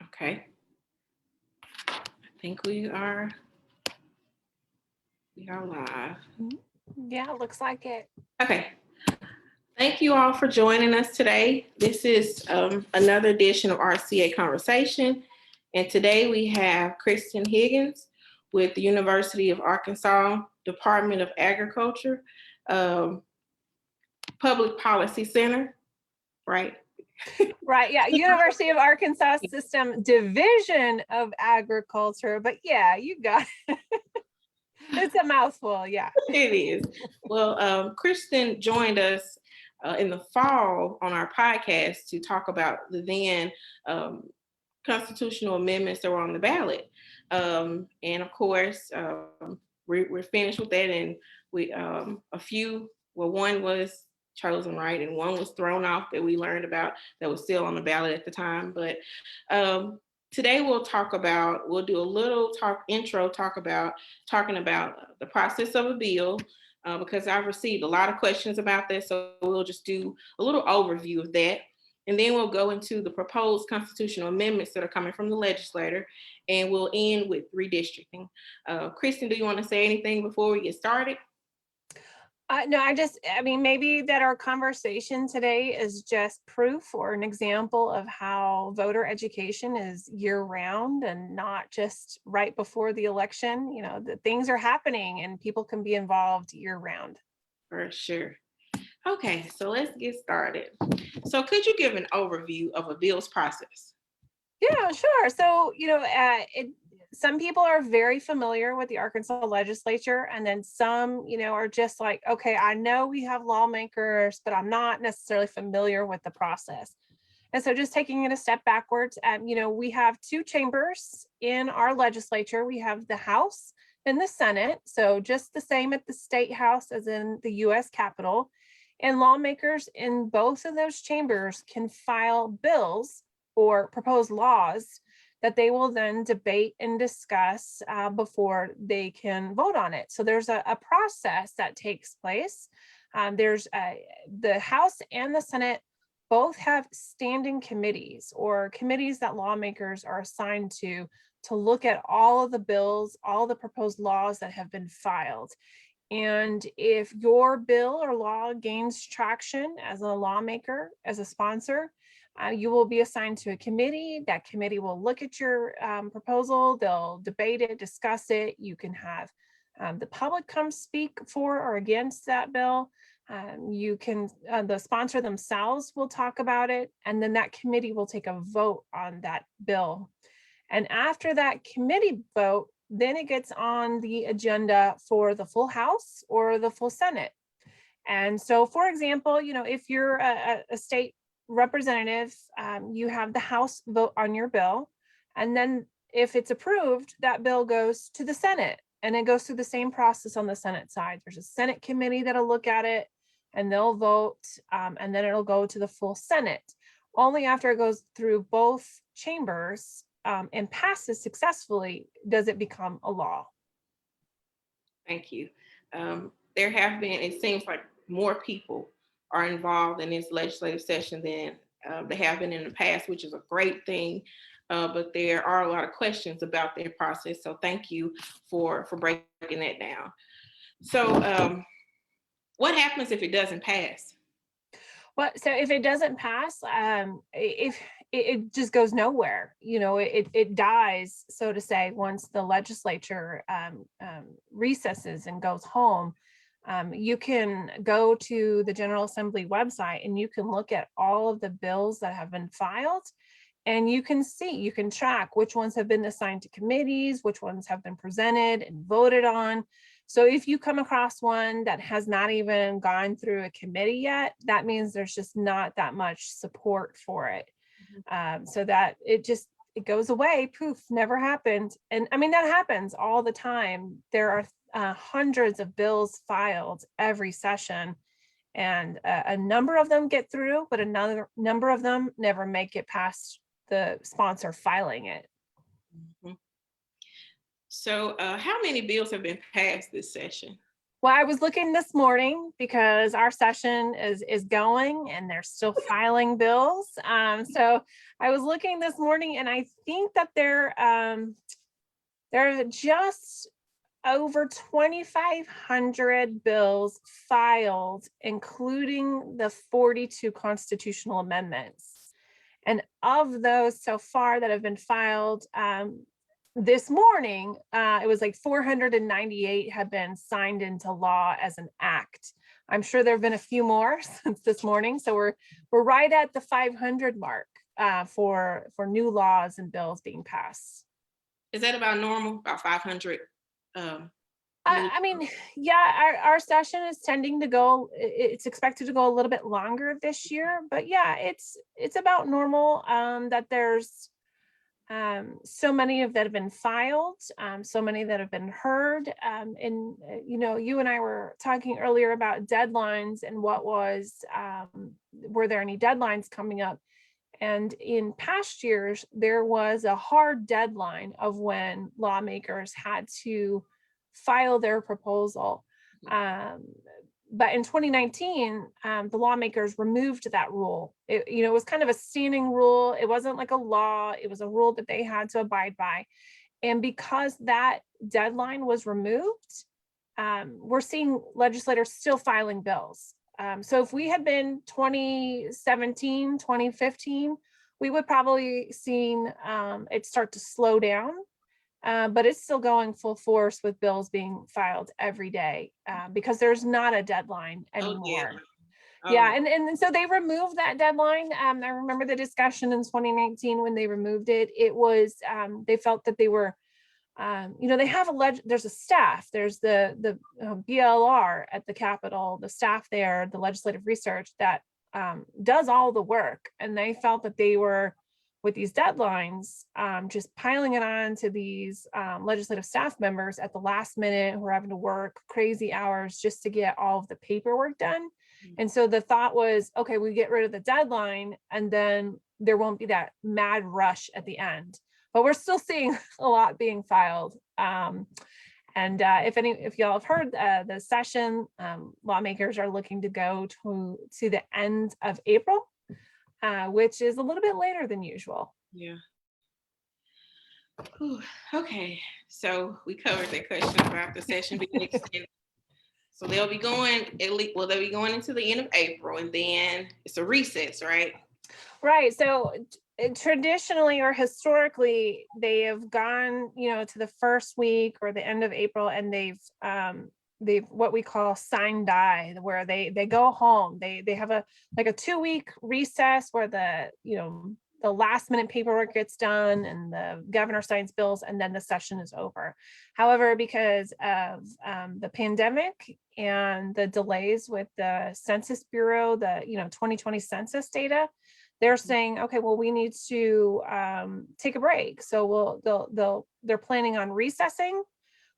Okay. I think we are live. Yeah, it looks like it. Okay. Thank you all for joining us today. This is another edition of RCA Conversation. And today we have Kristin Higgins with the University of Arkansas Department of Agriculture, Public Policy Center, right? Right, yeah, University of Arkansas System Division of Agriculture, but yeah, you got it. It's a mouthful, yeah. It is. Well, Kristin joined us in the fall on our podcast to talk about the then constitutional amendments that were on the ballot. And of course, we're finished with that, and we one was chosen, right, and one was thrown off that we learned about that was still on the ballot at the time. But today we'll do a little talking about the process of a bill, because I've received a lot of questions about this, so we'll just do a little overview of that. And then we'll go into the proposed constitutional amendments that are coming from the legislature, and we'll end with redistricting. Kristin, do you want to say anything before we get started? No, maybe that our conversation today is just proof or an example of how voter education is year round and not just right before the election. You know, that things are happening and people can be involved year round. For sure. Okay, so let's get started. So could you give an overview of a bill's process? Yeah, sure. So, some people are very familiar with the Arkansas legislature, and then some, are just like, okay, I know we have lawmakers, but I'm not necessarily familiar with the process. And so just taking it a step backwards, we have two chambers in our legislature. We have the House and the Senate. So just the same at the State House as in the US Capitol. And lawmakers in both of those chambers can file bills or propose laws that they will then debate and discuss before they can vote on it. So there's a process that takes place. There's the House and the Senate both have standing committees or committees that lawmakers are assigned to look at all of the bills, all the proposed laws that have been filed. And if your bill or law gains traction as a lawmaker, as a sponsor, you will be assigned to a committee. That committee will look at your proposal. They'll debate it, discuss it. You can have the public come speak for or against that bill. The sponsor themselves will talk about it, and then that committee will take a vote on that bill. And after that committee vote, then it gets on the agenda for the full House or the full Senate. And so, for example, if you're a state representative, you have the House vote on your bill. And then if it's approved, that bill goes to the Senate, and it goes through the same process on the Senate side. There's a Senate committee that'll look at it and they'll vote, and then it'll go to the full Senate. Only after it goes through both chambers and passes successfully does it become a law. Thank you. There have been, it seems like more people are involved in this legislative session than they have been in the past, which is a great thing. But there are a lot of questions about their process. So thank you for breaking that down. So what happens if it doesn't pass? Well, so if it doesn't pass, if it just goes nowhere, it dies, so to say, once the legislature recesses and goes home. You can go to the General Assembly website and you can look at all of the bills that have been filed, and you can track which ones have been assigned to committees, which ones have been presented and voted on. So if you come across one that has not even gone through a committee yet, that means there's just not that much support for it. So that it goes away, poof, never happened. And I mean, that happens all the time. There are hundreds of bills filed every session, and a number of them get through, but another number of them never make it past the sponsor filing it. Mm-hmm. So how many bills have been passed this session? Well, I was looking this morning because our session is going and they're still filing bills. So I was looking this morning and I think that there are just over 2,500 bills filed, including the 42 constitutional amendments. And of those so far that have been filed, this morning, it was like 498 have been signed into law as an act. I'm sure there have been a few more since this morning. So we're right at the 500 mark for new laws and bills being passed. Is that about normal, about 500? I mean, yeah, our session is tending to go, it's expected to go a little bit longer this year, but yeah, it's about normal that there's so many of that have been filed, so many that have been heard. And, you and I were talking earlier about deadlines and were there any deadlines coming up? And in past years, there was a hard deadline of when lawmakers had to file their proposal. But in 2019, the lawmakers removed that rule. It was kind of a standing rule. It wasn't like a law. It was a rule that they had to abide by. And because that deadline was removed, we're seeing legislators still filing bills. So if we had been 2017, 2015, we would probably seen it start to slow down. But it's still going full force with bills being filed every day because there's not a deadline anymore. Yeah, and so they removed that deadline. I remember the discussion in 2019 when they removed it. It was they felt that they were, they have there's a staff. There's the BLR at the Capitol, the staff there, the legislative research that does all the work, and they felt that they were, with these deadlines, just piling it on to these legislative staff members at the last minute who are having to work crazy hours just to get all of the paperwork done. And so the thought was, okay, we get rid of the deadline and then there won't be that mad rush at the end. But we're still seeing a lot being filed. And if y'all have heard the session, lawmakers are looking to go to the end of April. Which is a little bit later than usual. Yeah. Whew. Okay, so we covered that question about the session being extended. So they'll be going into the end of April, and then it's a recess, right? Right. So traditionally or historically, they have gone, to the first week or the end of April, and they've what we call sign die, where they go home. They have a 2-week recess where the last minute paperwork gets done and the governor signs bills and then the session is over. However, because of the pandemic and the delays with the Census Bureau, the 2020 census data, they're saying, okay, well, we need to take a break. So they're planning on recessing,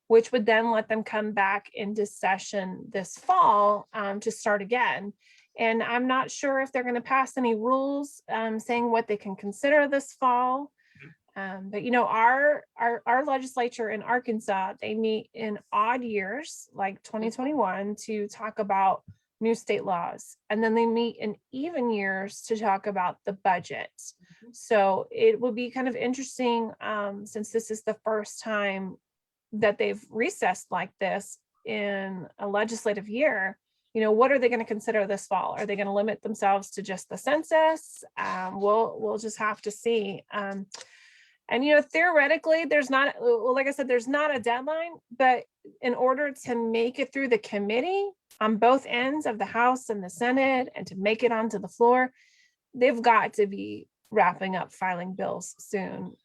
which would then let them come back into session this fall to start again. And I'm not sure if they're going to pass any rules saying what they can consider this fall. But our legislature in Arkansas, they meet in odd years like 2021 to talk about new state laws, and then they meet in even years to talk about the budget. So it will be kind of interesting since this is the first time that they've recessed like this in a legislative year. What are they going to consider this fall? Are they going to limit themselves to just the census? We'll just have to see. And theoretically, there's not, like I said, there's not a deadline, but in order to make it through the committee on both ends of the House and the Senate and to make it onto the floor, they've got to be wrapping up filing bills soon.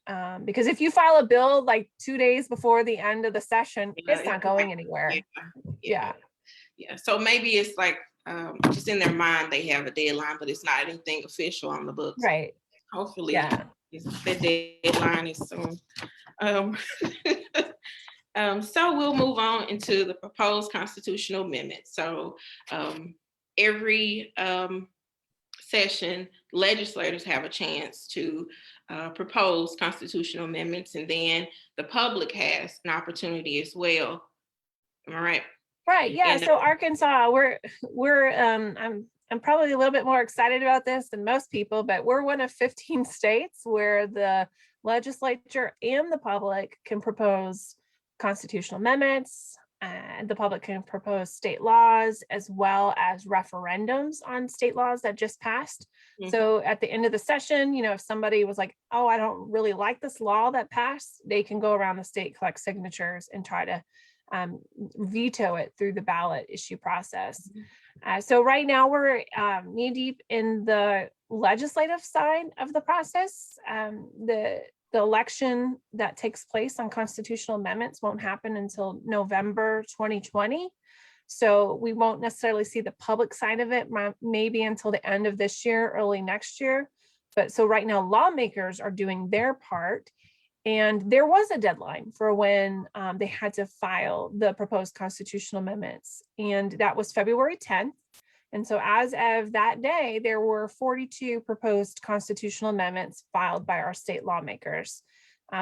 Because if you file a bill like 2 days before the end of the session, it's not going anywhere. Yeah. So maybe it's like just in their mind, they have a deadline, but it's not anything official on the books. Right. Hopefully, the deadline is soon. So we'll move on into the proposed constitutional amendments. So every session, legislators have a chance to propose constitutional amendments, and then the public has an opportunity as well. Am I right? Right. Yeah. And So Arkansas, I'm probably a little bit more excited about this than most people, but we're one of 15 states where the legislature and the public can propose constitutional amendments, and the public can propose state laws as well as referendums on state laws that just passed. Mhm. So at the end of the session, if somebody was like, oh, I don't really like this law that passed, they can go around the state, collect signatures, and try to veto it through the ballot issue process. So right now we're knee deep in the legislative side of the process. The election that takes place on constitutional amendments won't happen until November 2020. So we won't necessarily see the public side of it, maybe until the end of this year, early next year. But so right now lawmakers are doing their part. And there was a deadline for when they had to file the proposed constitutional amendments, and that was February 10th. And so as of that day, there were 42 proposed constitutional amendments filed by our state lawmakers.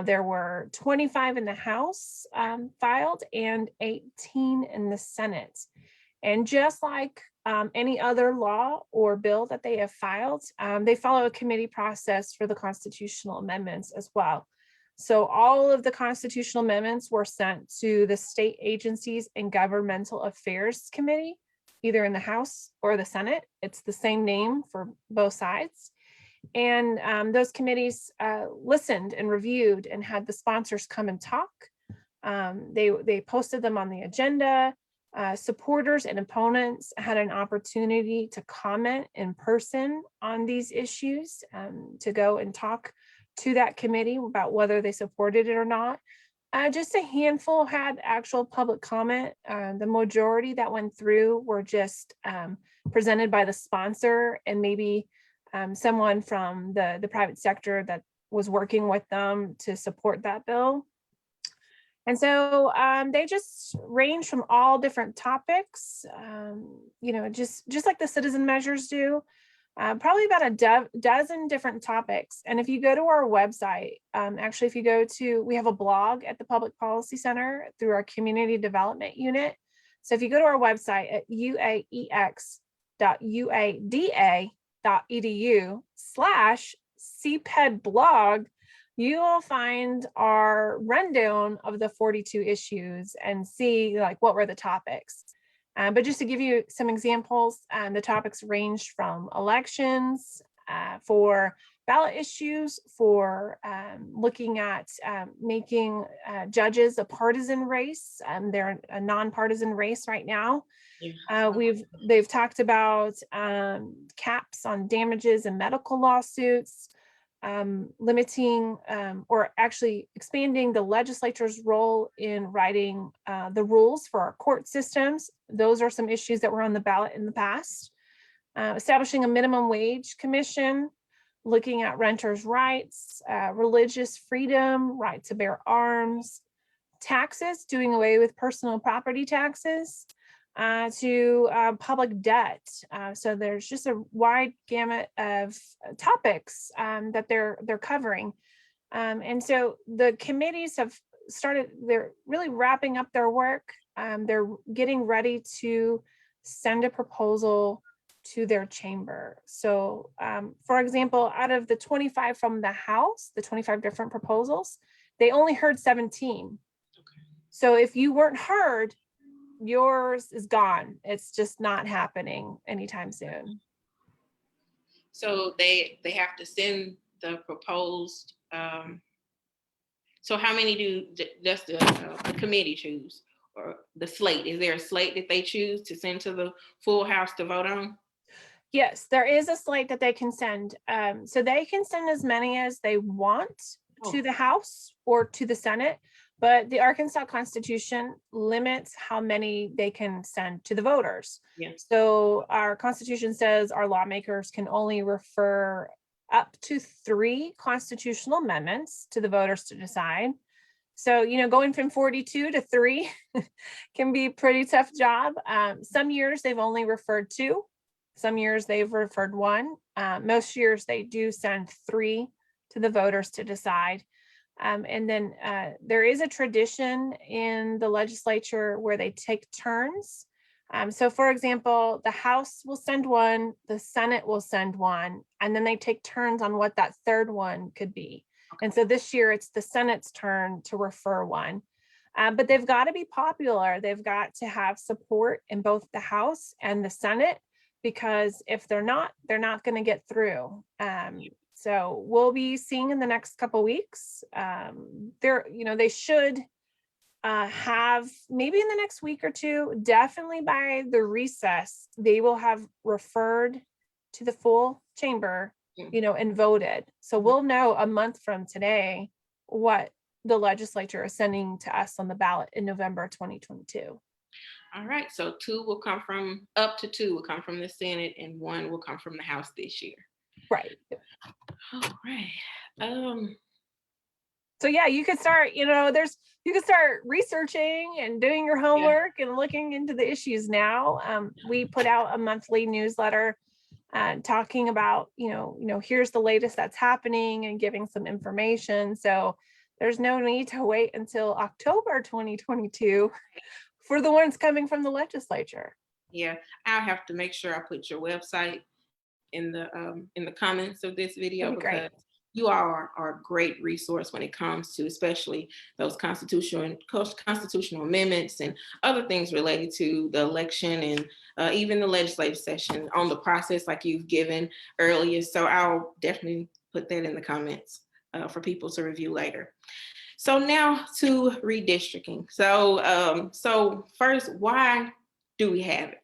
There were 25 in the House filed and 18 in the Senate. And just like any other law or bill that they have filed, they follow a committee process for the constitutional amendments as well. So all of the constitutional amendments were sent to the state agencies and governmental affairs committee, either in the House or the Senate. It's the same name for both sides. And those committees listened and reviewed and had the sponsors come and talk. They posted them on the agenda. Supporters and opponents had an opportunity to comment in person on these issues, to go and talk to that committee about whether they supported it or not. Just a handful had actual public comment. The majority that went through were just presented by the sponsor and maybe someone from the private sector that was working with them to support that bill. And so they just range from all different topics, just like the citizen measures do. Probably about a dozen different topics. And if you go to our website, actually, if you go to, we have a blog at the Public Policy Center through our community development unit. So if you go to our website at uaex.uada.edu/CPED blog, you will find our rundown of the 42 issues and see like what were the topics. But just to give you some examples, the topics ranged from elections, for ballot issues, for looking at making judges a partisan race. They're a nonpartisan race right now. They've talked about caps on damages and medical lawsuits, limiting or actually expanding the legislature's role in writing the rules for our court systems. Those are some issues that were on the ballot in the past. Establishing a minimum wage commission, looking at renters' rights, religious freedom, right to bear arms, taxes, doing away with personal property taxes, to public debt. So there's just a wide gamut of topics that they're covering. And so the committees have started, they're really wrapping up their work. They're getting ready to send a proposal to their chamber. So for example, out of the 25 from the House, the 25 different proposals, they only heard 17. So if you weren't heard, yours is gone. It's just not happening anytime soon. So they have to send the proposed. So how many does the committee choose, or the slate? Is there a slate that they choose to send to the full House to vote on? Yes, there is a slate that they can send. So they can send as many as they want to the House or to the Senate. But the Arkansas Constitution limits how many they can send to the voters. Yes. So our Constitution says our lawmakers can only refer up to 3 constitutional amendments to the voters to decide. So, going from 42 to 3 can be a pretty tough job. Some years they've only referred 2. Some years they've referred 1. Most years they do send 3 to the voters to decide. And then there is a tradition in the legislature where they take turns. So for example, the House will send one, the Senate will send one, and then they take turns on what that third one could be. And so this year it's the Senate's turn to refer one. But they've got to be popular. They've got to have support in both the House and the Senate, because if they're not going to get through. So we'll be seeing in the next couple weeks. They should have, maybe in the next week or two, definitely by the recess, they will have referred to the full chamber, and voted. So we'll know a month from today what the legislature is sending to us on the ballot in November 2022. All right, so up to two will come from the Senate, and one will come from the House this year. Right. All right. So yeah, you could start, you could start researching and doing your homework and looking into the issues now. We put out a monthly newsletter talking about, here's the latest that's happening and giving some information. So there's no need to wait until October 2022 for the ones coming from the legislature. Yeah, I'll have to make sure I put your website in the comments of this video, because you are a great resource when it comes to especially those constitutional amendments and other things related to the election and even the legislative session on the process like you've given earlier. So I'll definitely put that in the comments for people to review later. So now to redistricting. So first, why do we have it?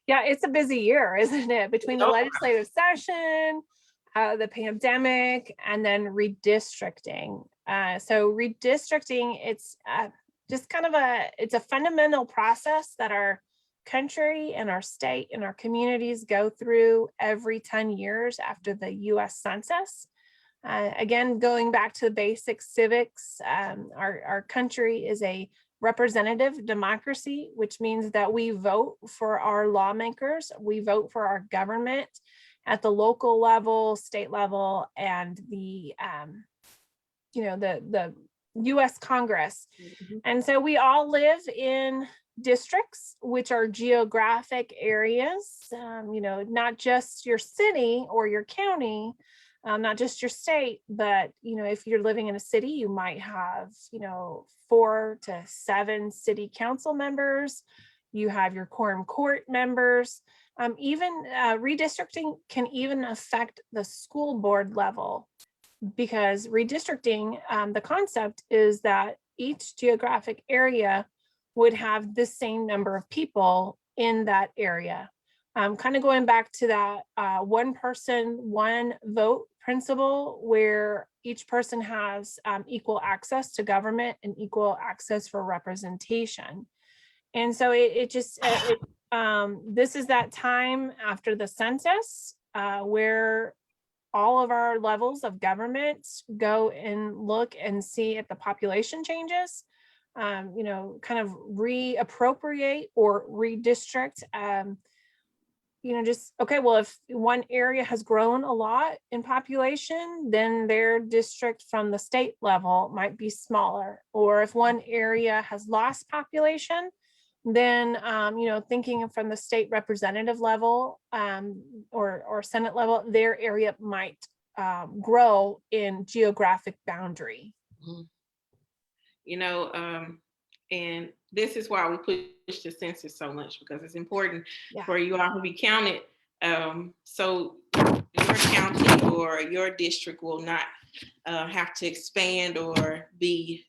Yeah, it's a busy year, isn't it? Between the legislative session, the pandemic, and then redistricting. So redistricting, it's just kind of it's a fundamental process that our country and our state and our communities go through every 10 years after the US Census. Again, going back to the basic civics, our country is a representative democracy, which means that we vote for our lawmakers, we vote for our government at the local level, state level, and the US Congress. Mm-hmm. And so we all live in districts, which are geographic areas, not just your city or your county, not just your state, but, if you're living in a city, you might have, 4 to 7 city council members. You have your quorum court members. Even redistricting can even affect the school board level, because redistricting, the concept is that each geographic area would have the same number of people in that area. Kind of going back to that one person, one vote principle, where each person has equal access to government and equal access for representation. And so this is that time after the census where all of our levels of government go and look and see if the population changes, kind of reappropriate or redistrict. Well, if one area has grown a lot in population, then their district from the state level might be smaller. Or if one area has lost population, then, thinking from the state representative level or Senate level, their area might grow in geographic boundary. Mm-hmm. And this is why we push the census so much, because it's important for you all to be counted. So your county or your district will not have to expand or be,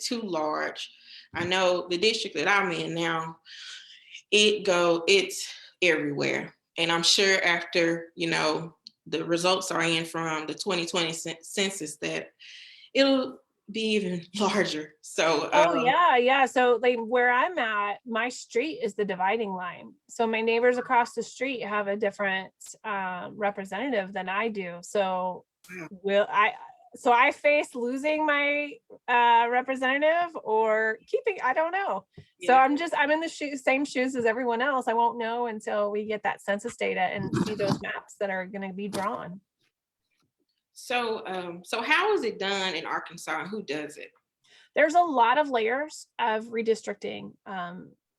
too large. I know the district that I'm in now, it's everywhere. And I'm sure after, the results are in from the 2020 census that it'll be even larger. So so where I'm at, my street is the dividing line. So my neighbors across the street have a different representative than I do. So I face losing my representative or keeping, I don't know. So I'm in the same shoes as everyone else. I won't know until we get that census data and see those maps that are going to be drawn. So how is it done in Arkansas, and who does it? There's a lot of layers of redistricting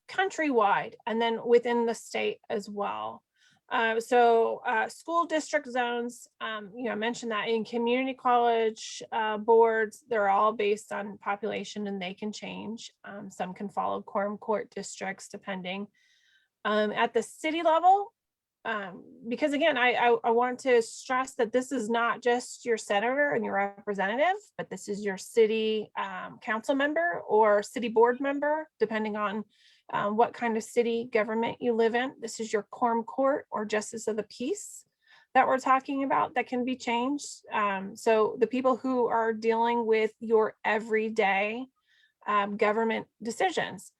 countrywide and then within the state as well. School district zones, I mentioned that in community college boards, they're all based on population and they can change. Some can follow quorum court districts depending. At the city level, because again, I want to stress that this is not just your senator and your representative, but this is your city council member or city board member, depending on what kind of city government you live in. This is your quorum court or justice of the peace that we're talking about that can be changed. So the people who are dealing with your everyday government decisions.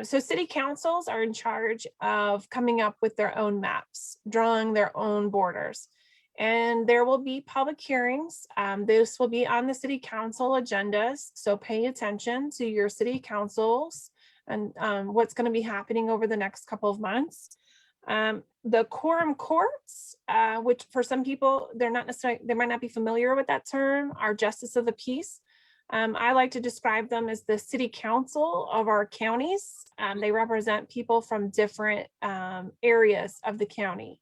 So city councils are in charge of coming up with their own maps, drawing their own borders. And there will be public hearings. This will be on the city council agendas. So pay attention to your city councils and what's going to be happening over the next couple of months. The quorum courts, which for some people, they might not be familiar with that term, are justice of the peace. I like to describe them as the city council of our counties. They represent people from different areas of the county.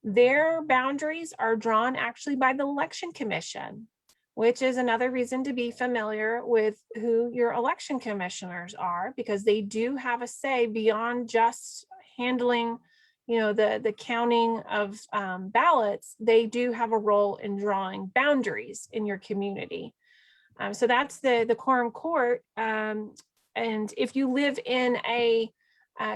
Their boundaries are drawn actually by the election commission, which is another reason to be familiar with who your election commissioners are, because they do have a say beyond just handling, the counting of ballots. They do have a role in drawing boundaries in your community. So that's the quorum court. And if you live in a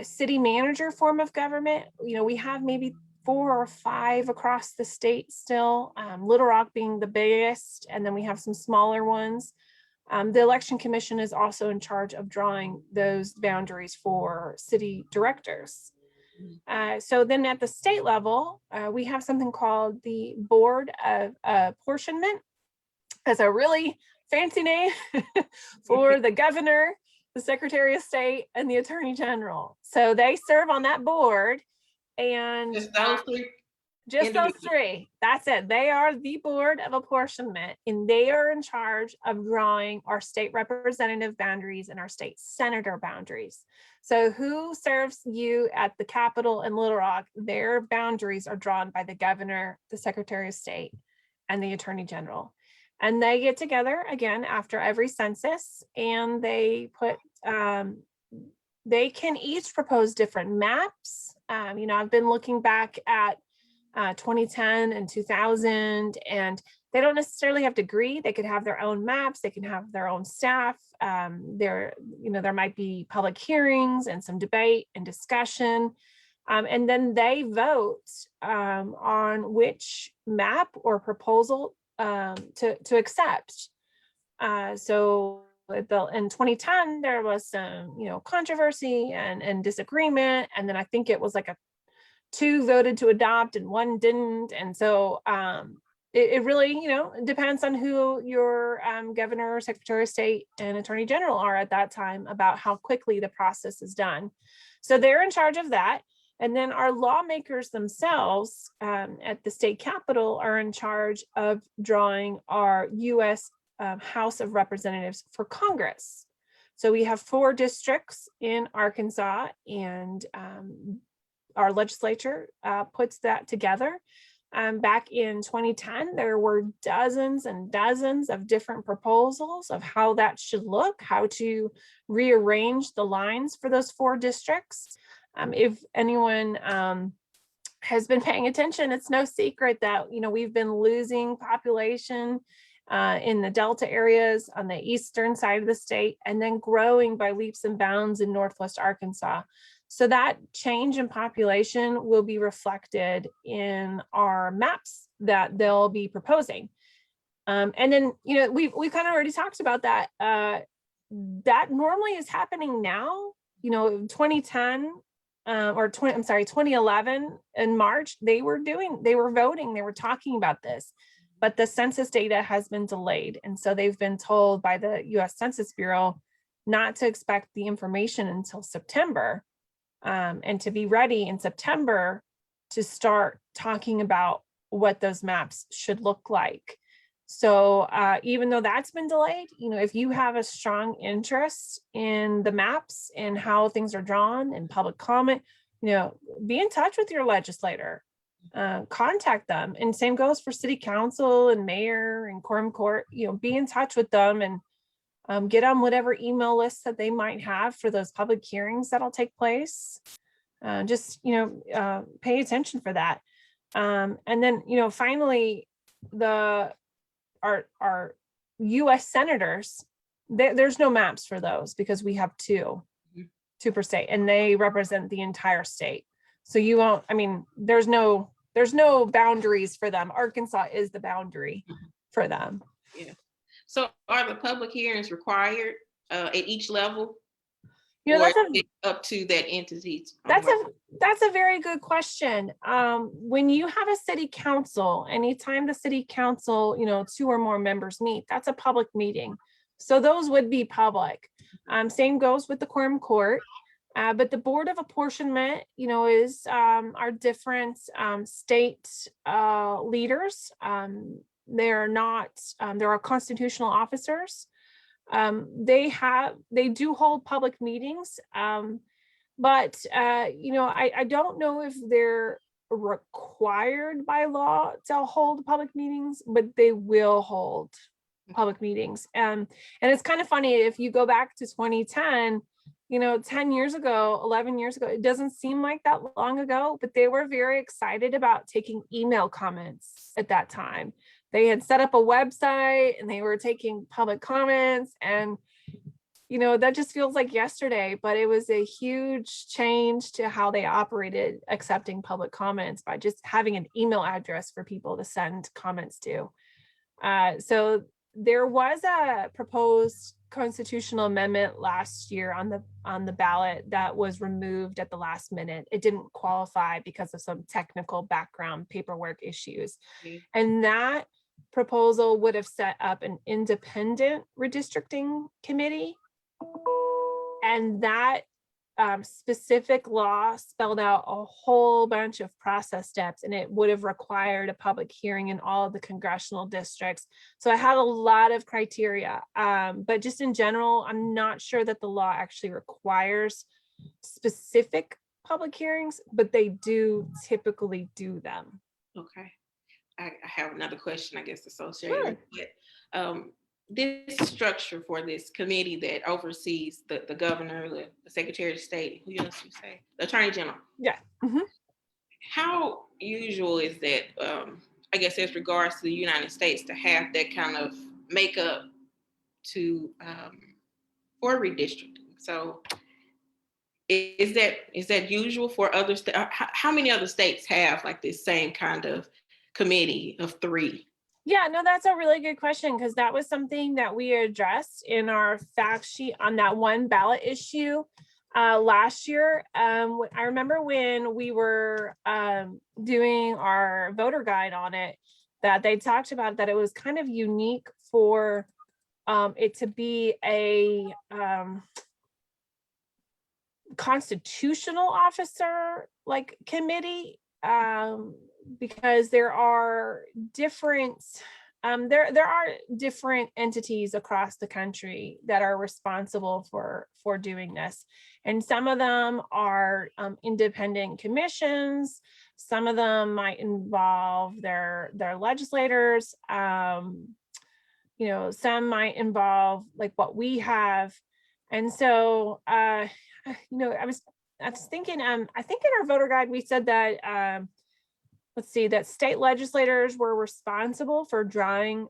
city manager form of government, we have maybe 4 or 5 across the state still, Little Rock being the biggest, and then we have some smaller ones. The election commission is also in charge of drawing those boundaries for city directors. So then at the state level, we have something called the Board of Apportionment. As a really fancy name for the governor, the secretary of state, and the attorney general. So they serve on that board. And Just those three? Just those three. That's it. They are the Board of Apportionment, and they are in charge of drawing our state representative boundaries and our state senator boundaries. So who serves you at the Capitol in Little Rock, their boundaries are drawn by the governor, the secretary of state, and the attorney general. And they get together again after every census, and they put, they can each propose different maps. I've been looking back at 2010 and 2000, and they don't necessarily have to agree. They could have their own maps. They can have their own staff. There might be public hearings and some debate and discussion. And then they vote on which map or proposal to accept. So in 2010, there was some, controversy and disagreement. And then I think it was like 2 voted to adopt and 1 didn't. And so it really, depends on who your governor, secretary of state, and attorney general are at that time about how quickly the process is done. So they're in charge of that. And then our lawmakers themselves at the state capitol are in charge of drawing our U.S. House of Representatives for Congress. So we have 4 districts in Arkansas, and our legislature puts that together. Back in 2010, there were dozens and dozens of different proposals of how that should look, how to rearrange the lines for those 4 districts. If anyone has been paying attention, it's no secret that, we've been losing population in the Delta areas on the eastern side of the state, and then growing by leaps and bounds in Northwest Arkansas. So that change in population will be reflected in our maps that they'll be proposing. And then, we've kind of already talked about that. That normally is happening now. 2010 2011 in March, they were voting, they were talking about this, but the census data has been delayed. And so they've been told by the US Census Bureau not to expect the information until September, and to be ready in September to start talking about what those maps should look like. So even though that's been delayed, if you have a strong interest in the maps and how things are drawn and public comment, be in touch with your legislator, contact them. And same goes for city council and mayor and quorum court, be in touch with them and get on whatever email lists that they might have for those public hearings that'll take place. Just pay attention for that. And then, finally, our US senators, there's no maps for those because we have two per state, and they represent the entire state. So you won't, there's no boundaries for them. Arkansas is the boundary for them. Yeah. So are the public hearings required at each level? That's up to that entity? That's a very good question. When you have a city council, anytime the city council, 2 or more members meet, that's a public meeting. So those would be public. Same goes with the quorum court. But the Board of Apportionment, is our different state leaders. They're are constitutional officers. They do hold public meetings, but I don't know if they're required by law to hold public meetings, but they will hold public meetings. And it's kind of funny, if you go back to 2010, 10 years ago, 11 years ago, it doesn't seem like that long ago, but they were very excited about taking email comments at that time. They had set up a website and they were taking public comments, and that just feels like yesterday, but it was a huge change to how they operated accepting public comments by just having an email address for people to send comments to. So there was a proposed constitutional amendment last year on the ballot that was removed at the last minute. It didn't qualify because of some technical background paperwork issues. And that proposal would have set up an independent redistricting committee. And that specific law spelled out a whole bunch of process steps, and it would have required a public hearing in all of the congressional districts. So I had a lot of criteria, but just in general, I'm not sure that the law actually requires specific public hearings, but they do typically do them. Okay. I have another question, I guess, associated with it. This structure for this committee that oversees the governor, the secretary of state, who else you say, the attorney general. Yeah. How usual is that, I guess, as regards to the United States, to have that kind of makeup to for redistricting? So is that usual for other states? How many other states have like this same kind of committee of 3? Yeah, no, that's a really good question, because that was something that we addressed in our fact sheet on that one ballot issue last year. I remember when we were doing our voter guide on it, that they talked about that it was kind of unique for it to be a constitutional officer like committee, because there are different different entities across the country that are responsible for doing this, and some of them are independent commissions. Some of them might involve their legislators. Some might involve like what we have. And so I was thinking, I think in our voter guide we said that that state legislators were responsible for drawing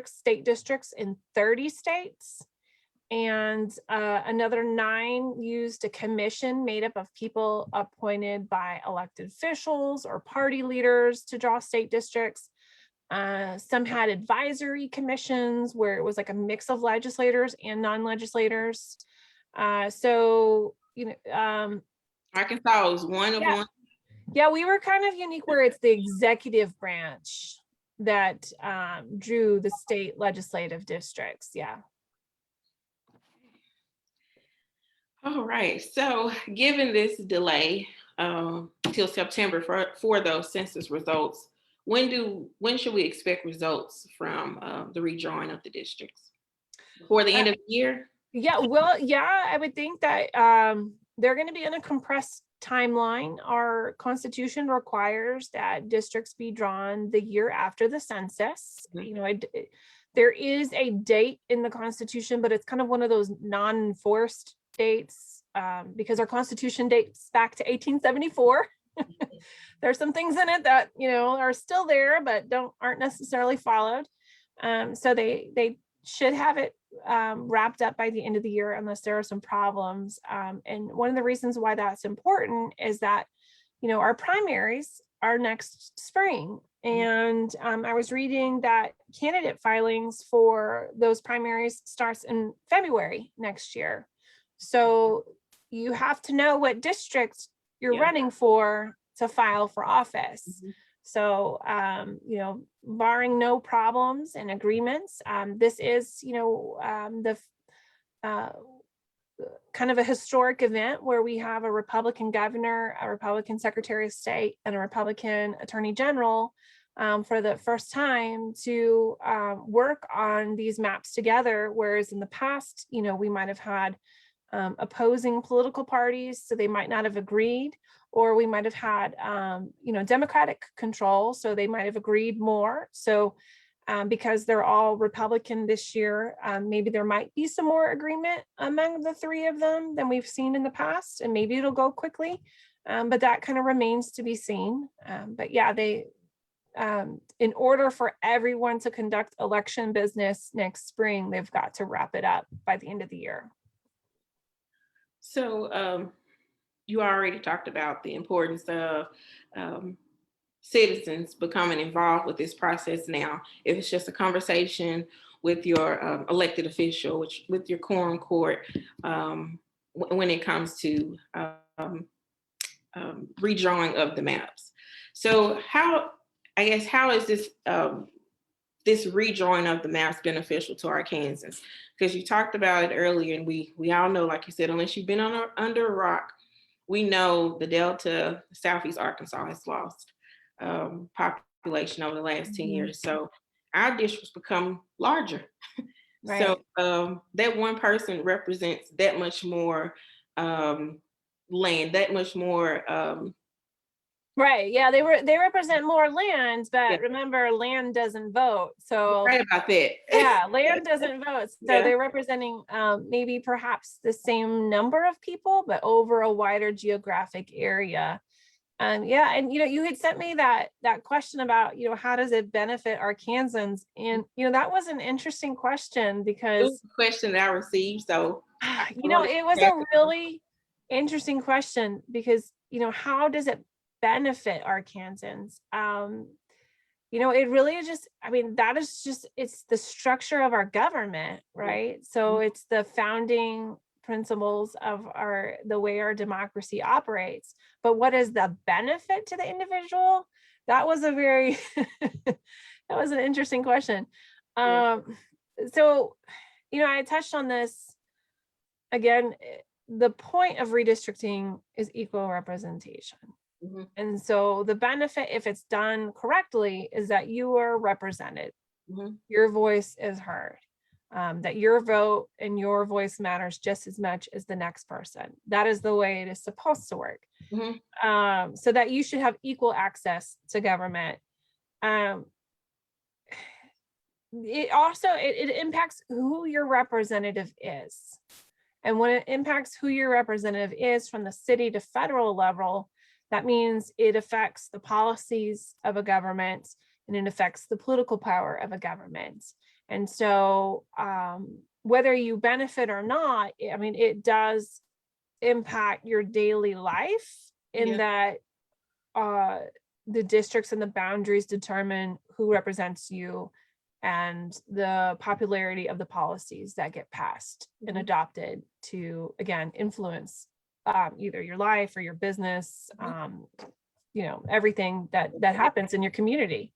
state districts in 30 states, and another 9 used a commission made up of people appointed by elected officials or party leaders to draw state districts. Some had advisory commissions where it was like a mix of legislators and non-legislators. Arkansas was one of one. Yeah, we were kind of unique where it's the executive branch that drew the state legislative districts. Yeah. All right. So given this delay till September for those census results, when should we expect results from the redrawing of the districts? Before the end of the year? Yeah, well, yeah, I would think that they're going to be in a compressed timeline. Our constitution requires that districts be drawn the year after the census. There is a date in the constitution, but it's kind of one of those non-enforced dates because our constitution dates back to 1874. There's some things in it that are still there but aren't necessarily followed. So they should have it wrapped up by the end of the year unless there are some problems. And one of the reasons why that's important is that our primaries are next spring. And I was reading that candidate filings for those primaries starts in February next year. So you have to know what district you're running for to file for office. So, barring no problems and agreements, this is, the kind of a historic event where we have a Republican governor, a Republican secretary of state, and a Republican attorney general for the first time to work on these maps together. Whereas in the past, we might have had opposing political parties, so they might not have agreed, or we might have had, Democratic control, so they might have agreed more. So because they're all Republican this year, maybe there might be some more agreement among the three of them than we've seen in the past, and maybe it'll go quickly, but that kind of remains to be seen. But yeah, in order for everyone to conduct election business next spring, they've got to wrap it up by the end of the year. So you already talked about the importance of citizens becoming involved with this process now. If it's just a conversation with your elected official, with your quorum court, when it comes to redrawing of the maps. So how is this this redrawing of the maps beneficial to Arkansans? Because you talked about it earlier, and we all know, like you said, unless you've been under a rock, we know the Delta, Southeast Arkansas has lost population over the last 10 years. So our districts become larger. Right. So that one person represents that much more land, that much more. Right. Yeah, they represent more land, but remember, land doesn't vote. So right about that. Yeah, land doesn't vote. So they're representing maybe perhaps the same number of people, but over a wider geographic area. And you had sent me that question about, how does it benefit Arkansans? And, that was an interesting question because it was a question that I received. So, it was a really interesting question because, how does it benefit Arkansans? It really is just, that is just, it's the structure of our government, right? So it's the founding principles of the way our democracy operates. But what is the benefit to the individual? That was that was an interesting question. So, I touched on this again. The point of redistricting is equal representation. And so the benefit, if it's done correctly, is that you are represented. Your voice is heard, that your vote and your voice matters just as much as the next person. That is the way it is supposed to work. So that you should have equal access to government. It also, it impacts who your representative is. And when it impacts who your representative is from the city to federal level, that means it affects the policies of a government and it affects the political power of a government. And so whether you benefit or not, it does impact your daily life in that the districts and the boundaries determine who represents you and the popularity of the policies that get passed and adopted to, again, influence either your life or your business, everything that happens in your community.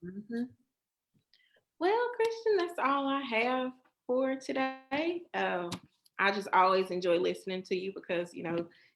Well, Kristin, that's all I have for today. I just always enjoy listening to you because,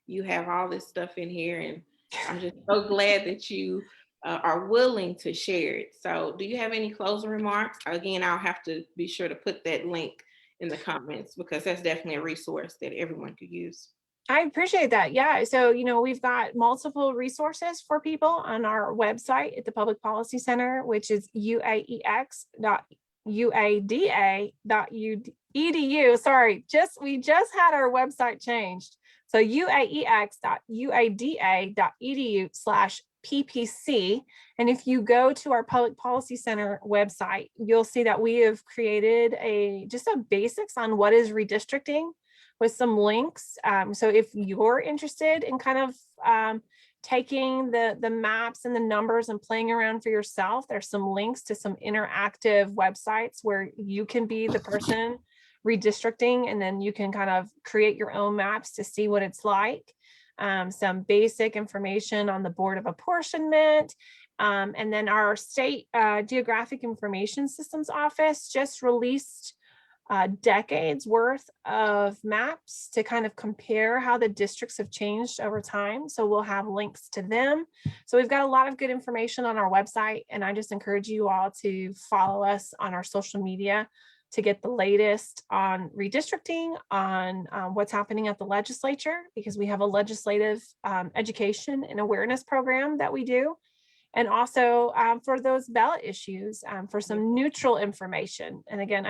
you have all this stuff in here, and I'm just so glad that you are willing to share it. So do you have any closing remarks? Again, I'll have to be sure to put that link in the comments because that's definitely a resource that everyone could use. I appreciate that. Yeah. So, we've got multiple resources for people on our website at the Public Policy Center, which is uaex.uada.edu. Sorry, we just had our website changed. So uaex.uada.edu/PPC. And if you go to our Public Policy Center website, you'll see that we have created just a basics on what is redistricting with some links. So if you're interested in kind of taking the maps and the numbers and playing around for yourself, there's some links to some interactive websites where you can be the person redistricting, and then you can kind of create your own maps to see what it's like. Some basic information on the Board of Apportionment. And then our state Geographic Information Systems Office just released decades worth of maps to kind of compare how the districts have changed over time. So we'll have links to them. So we've got a lot of good information on our website, and I just encourage you all to follow us on our social media to get the latest on redistricting, on what's happening at the legislature, because we have a legislative education and awareness program that we do. And also for those ballot issues, for some neutral information. And again,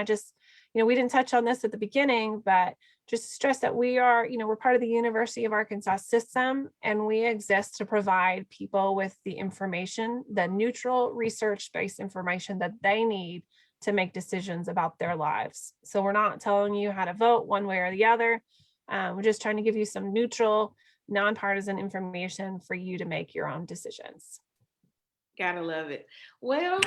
we didn't touch on this at the beginning, but just stress that we're part of the University of Arkansas system, and we exist to provide people with the information, the neutral research-based information that they need to make decisions about their lives. So we're not telling you how to vote one way or the other. We're just trying to give you some neutral, nonpartisan information for you to make your own decisions. Gotta love it. Well,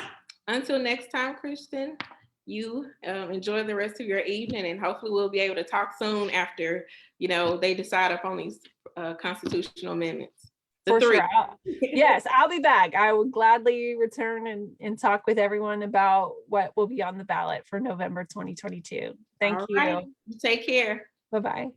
until next time, Kristin, you enjoy the rest of your evening, and hopefully we'll be able to talk soon after, they decide upon these constitutional amendments. For sure. Yes, I'll be back. I will gladly return and talk with everyone about what will be on the ballot for November 2022. Thank you. Right. Take care. Bye-bye.